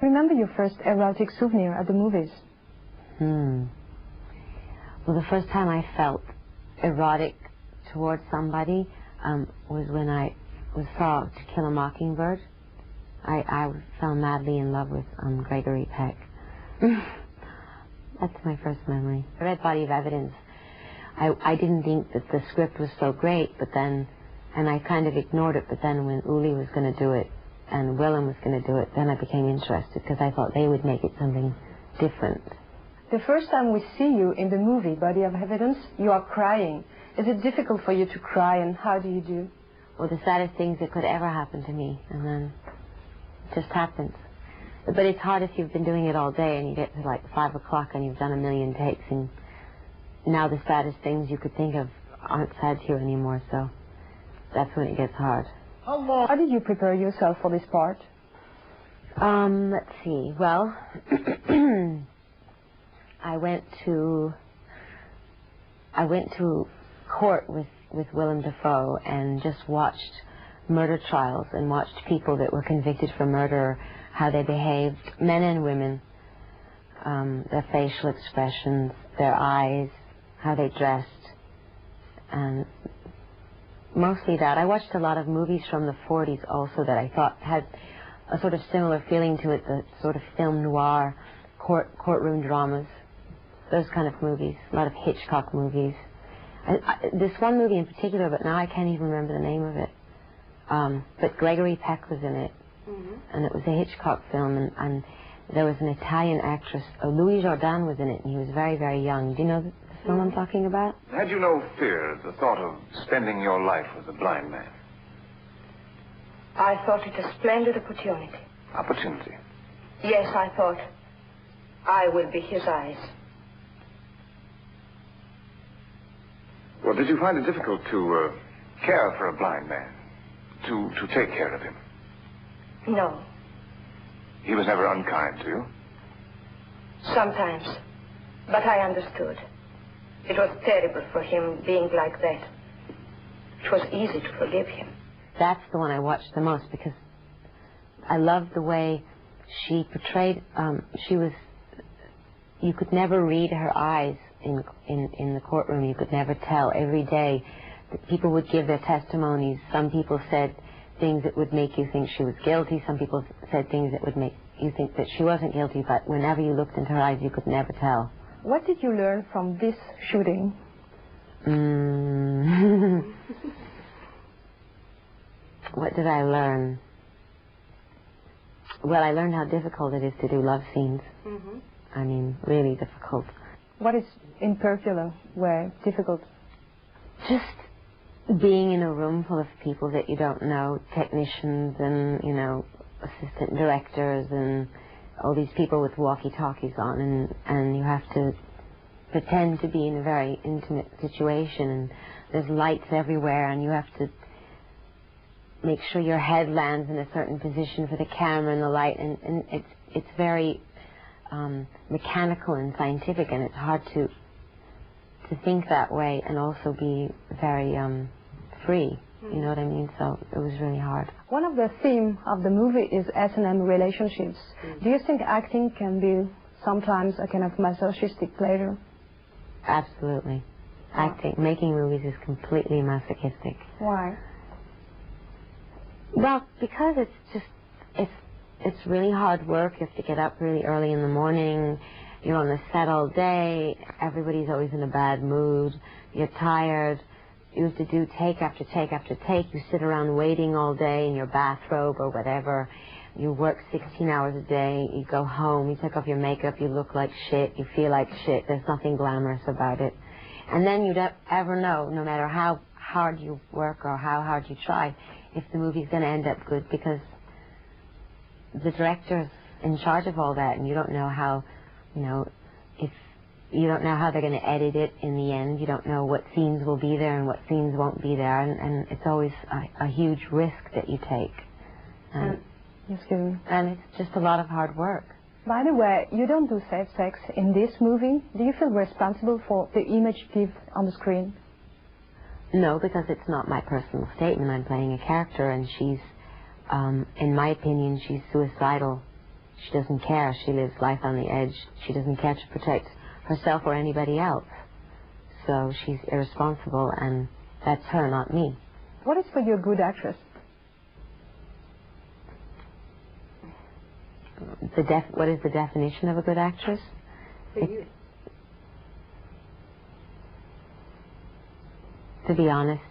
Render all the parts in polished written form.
Remember your first erotic souvenir at the movies? Well, the first time I felt erotic towards somebody was when I saw To Kill a Mockingbird. I fell madly in love with Gregory Peck. That's my first memory. I read Body of Evidence. I didn't think that the script was so great, but then, and I kind of ignored it, but then when Uli was going to do it and Willem was going to do it, then I became interested because I thought they would make it something different. The first time we see you in the movie Body of Evidence, you are crying. Is it difficult for you to cry, and how do you do? Well, the saddest things that could ever happen to me, and then it just happens. But it's hard if you've been doing it all day and you get to like 5 o'clock and you've done 1,000,000 takes, and now the saddest things you could think of aren't sad to you anymore, so that's when it gets hard. How did you prepare yourself for this part? Let's see. Well, I went to court with Willem Dafoe and just watched murder trials and watched people that were convicted for murder, how they behaved, men and women, their facial expressions, their eyes, how they dressed, and mostly that. I watched a lot of movies from the 40s also that I thought had a sort of similar feeling to it, the sort of film noir, courtroom dramas, those kind of movies, a lot of Hitchcock movies. This one movie in particular, but now I can't even remember the name of it. But Gregory Peck was in it, and it was a Hitchcock film, and there was an Italian actress, Louis Jordan was in it, and he was very, very young. Do you know the film I'm talking about? Had you no fear at the thought of spending your life with a blind man? I thought it a splendid opportunity. Opportunity? Yes, I thought I will be his eyes. Well, did you find it difficult to care for a blind man? To take care of him? No. He was never unkind to you? Sometimes. But I understood. It was terrible for him being like that. It was easy to forgive him. That's the one I watched the most because I loved the way she portrayed, you could never read her eyes in the courtroom. You could never tell. Every day people would give their testimonies. Some people said things that would make you think she was guilty. Some people said things that would make you think that she wasn't guilty, but whenever you looked into her eyes, you could never tell. What did you learn from this shooting? What did I learn? Well, I learned how difficult it is to do love scenes. I mean, really difficult. What is, in particular, way difficult? Just being in a room full of people that you don't know, technicians and, you know, assistant directors and all these people with walkie-talkies on, and you have to pretend to be in a very intimate situation, and there's lights everywhere, and you have to make sure your head lands in a certain position for the camera and the light, and it's very mechanical and scientific, and it's hard to think that way and also be very free. You know what I mean? So it was really hard. One of the themes of the movie is S&M relationships. Do you think acting can be sometimes a kind of masochistic pleasure? Absolutely. Acting, making movies is completely masochistic. Why? Well, because it's really hard work. You have to get up really early in the morning. You're on the set all day. Everybody's always in a bad mood. You're tired. You have to do take after take after take. You sit around waiting all day in your bathrobe or whatever. You work 16 hours a day. You go home. You take off your makeup. You look like shit. You feel like shit. There's nothing glamorous about it. And then you don't ever know, no matter how hard you work or how hard you try, if the movie's going to end up good, because the director's in charge of all that, and you don't know how, you know, if you don't know how they're going to edit it in the end. You don't know what scenes will be there and what scenes won't be there, and it's always a huge risk that you take. And it's just a lot of hard work. By the way, you don't do safe sex in this movie. Do you feel responsible for the image you give on the screen? No, because it's not my personal statement. I'm playing a character, and she's, in my opinion, she's suicidal. She doesn't care. She lives life on the edge. She doesn't care to protect herself or anybody else. So she's irresponsible, and that's her, not me. What is for you a good actress? What is the definition of a good actress? For you. To be honest.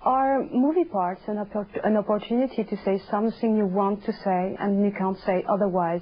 Are movie parts an opportunity to say something you want to say and you can't say otherwise?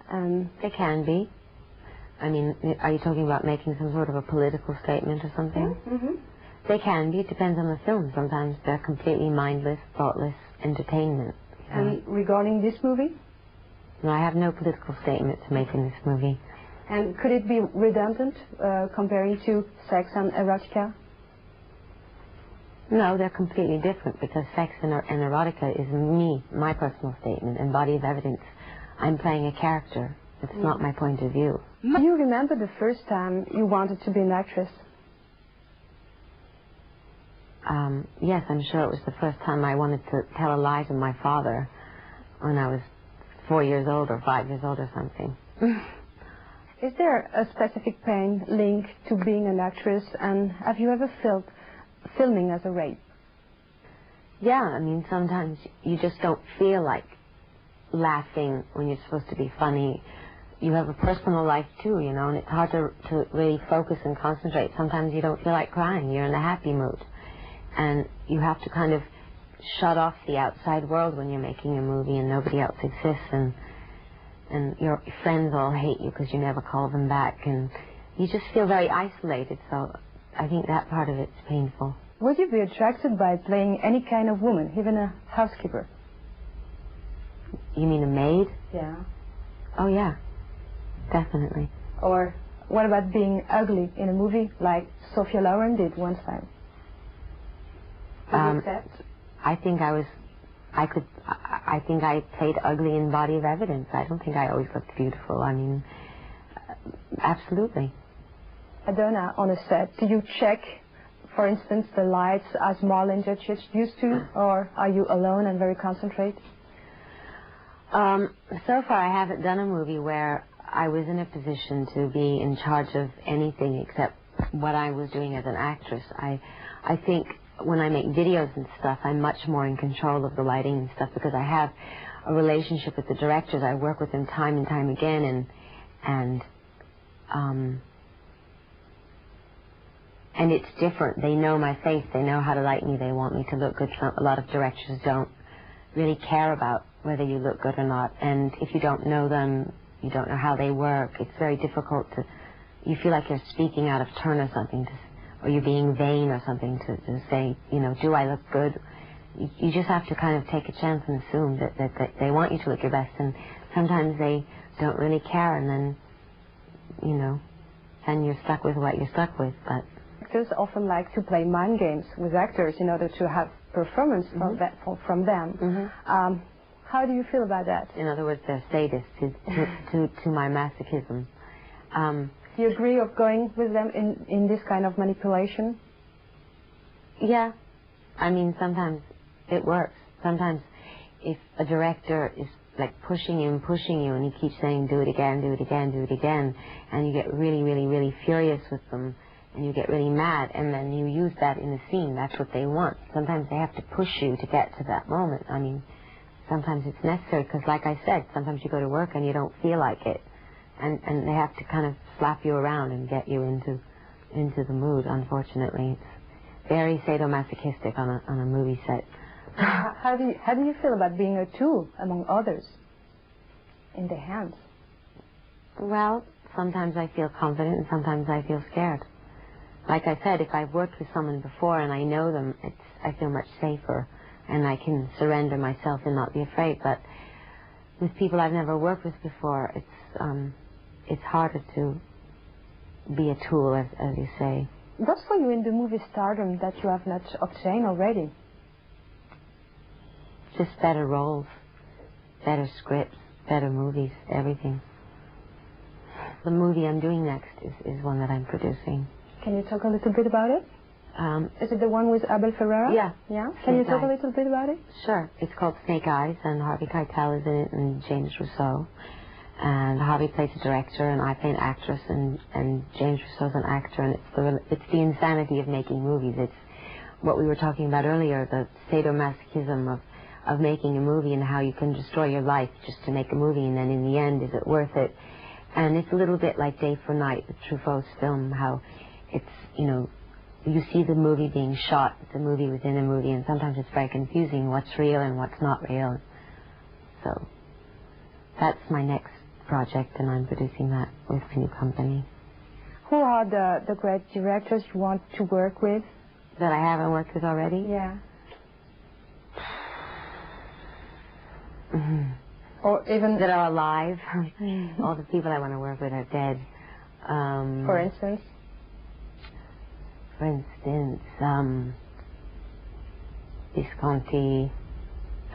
They can be. I mean, are you talking about making some sort of a political statement or something? Mm-hmm. They can be. It depends on the film. Sometimes they're completely mindless, thoughtless entertainment. And regarding this movie? No, I have no political statement to make in this movie. And could it be redundant comparing to sex and erotica? No, they're completely different, because sex and erotica is me, my personal statement, and body of evidence. I'm playing a character. It's not my point of view. Do you remember the first time you wanted to be an actress? Yes, I'm sure it was the first time I wanted to tell a lie to my father when I was 4 years old or 5 years old or something. Is there a specific pain linked to being an actress, and have you ever felt filming as a rape? Yeah, I mean, sometimes you just don't feel like laughing when you're supposed to be funny. You have a personal life too, you know, and it's hard to really focus and concentrate. Sometimes you don't feel like crying. You're in a happy mood. And you have to kind of shut off the outside world when you're making a movie and nobody else exists, and your friends all hate you because you never call them back, and you just feel very isolated. So I think that part of it's painful. Would you be attracted by playing any kind of woman, even a housekeeper? You mean a maid? Yeah. Oh, yeah. Definitely. Or what about being ugly in a movie like Sophia Loren did one time? I think I played ugly in Body of Evidence. I don't think I always looked beautiful. I mean, absolutely. Madonna, on a set, do you check, for instance, the lights as Marlene Dietrich used to, or are you alone and very concentrated? So far, I haven't done a movie where I was in a position to be in charge of anything except what I was doing as an actress. I think when I make videos and stuff, I'm much more in control of the lighting and stuff, because I have a relationship with the directors. I work with them time and time again, and it's different. They know my face. They know how to light me. They want me to look good. A lot of directors don't really care about whether you look good or not, and if you don't know them, you don't know how they work. It's very difficult to. You feel like you're speaking out of turn or something, or you're being vain or something to say, you know, do I look good? You just have to kind of take a chance and assume that they want you to look your best, and sometimes they don't really care, and then, you know, then you're stuck with what you're stuck with. But actors often like to play mind games with actors in order to have performance from them. How do you feel about that? In other words, they're sadists to my masochism. Do you agree of going with them in this kind of manipulation? Yeah. I mean, sometimes it works. Sometimes if a director is like pushing you, and he keeps saying, do it again, do it again, do it again, and you get really, really, really furious with them, and you get really mad, and then you use that in a scene. That's what they want. Sometimes they have to push you to get to that moment. I mean, sometimes it's necessary, because like I said, sometimes you go to work and you don't feel like it, and they have to kind of slap you around and get you into the mood. Unfortunately, it's very sadomasochistic on a movie set. How do you feel about being a tool among others in their hands? Well, sometimes I feel confident and sometimes I feel scared. Like I said, if I've worked with someone before and I know them, I feel much safer, and I can surrender myself and not be afraid. But with people I've never worked with before, it's harder to be a tool, as you say. What's for you in the movie stardom that you have not obtained already? Just better roles, better scripts, better movies, everything. The movie I'm doing next is one that I'm producing. Can you talk a little bit about it? Is it the one with Abel Ferrara? Yeah. Yeah? Can you Snake talk a Eyes. little bit about it? Sure. It's called Snake Eyes, and Harvey Keitel is in it, and James Rousseau. And Harvey plays a director, and I play an actress, and James Rousseau's an actor, and it's the insanity of making movies. It's what we were talking about earlier, the sadomasochism of making a movie and how you can destroy your life just to make a movie, and then in the end, is it worth it? And it's a little bit like Day for Night, Truffaut's film, how it's, you know, you see the movie being shot, it's a movie within a movie, and sometimes it's very confusing what's real and what's not real. So that's my next project, and I'm producing that with a new company. Who are the great directors you want to work with? That I haven't worked with already? Yeah. Mm-hmm. Or even... That are alive. All the people I want to work with are dead. For instance? For instance, Visconti,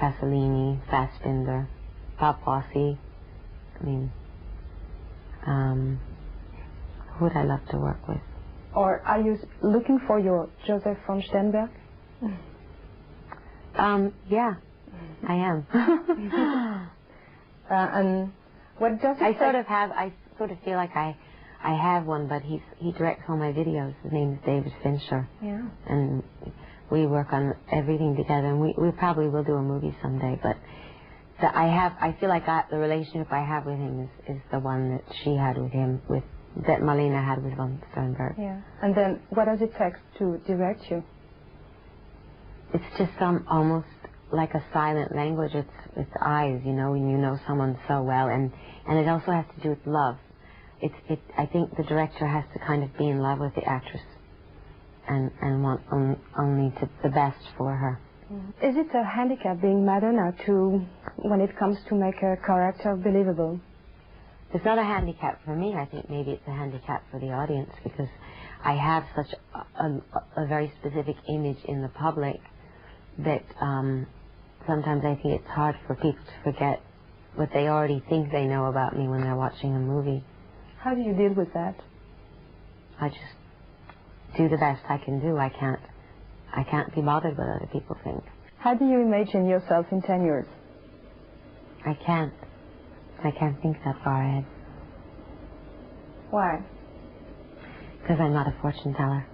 Pasolini, Fassbinder, Bob Fosse. I mean, who would I love to work with? Or are you looking for your Joseph von Sternberg? Yeah, I am. And what does it I sort of feel like I have one, but he directs all my videos. His name is David Fincher. Yeah. And we work on everything together, and we probably will do a movie someday, but I feel like the relationship I have with him is the one that she had with him, that Marlene had with von Sternberg. Yeah. And then what does it take to direct you? It's just almost like a silent language. It's eyes, you know, when you know someone so well, and it also has to do with love. I think the director has to kind of be in love with the actress and want only the best for her. Is it a handicap being Madonna when it comes to make a character believable? It's not a handicap for me. I think maybe it's a handicap for the audience, because I have such a very specific image in the public that sometimes I think it's hard for people to forget what they already think they know about me when they're watching a movie. How do you deal with that? I just do the best I can do. I can't be bothered what other people think. How do you imagine yourself in 10 years? I can't think that far ahead. Why? Because I'm not a fortune teller.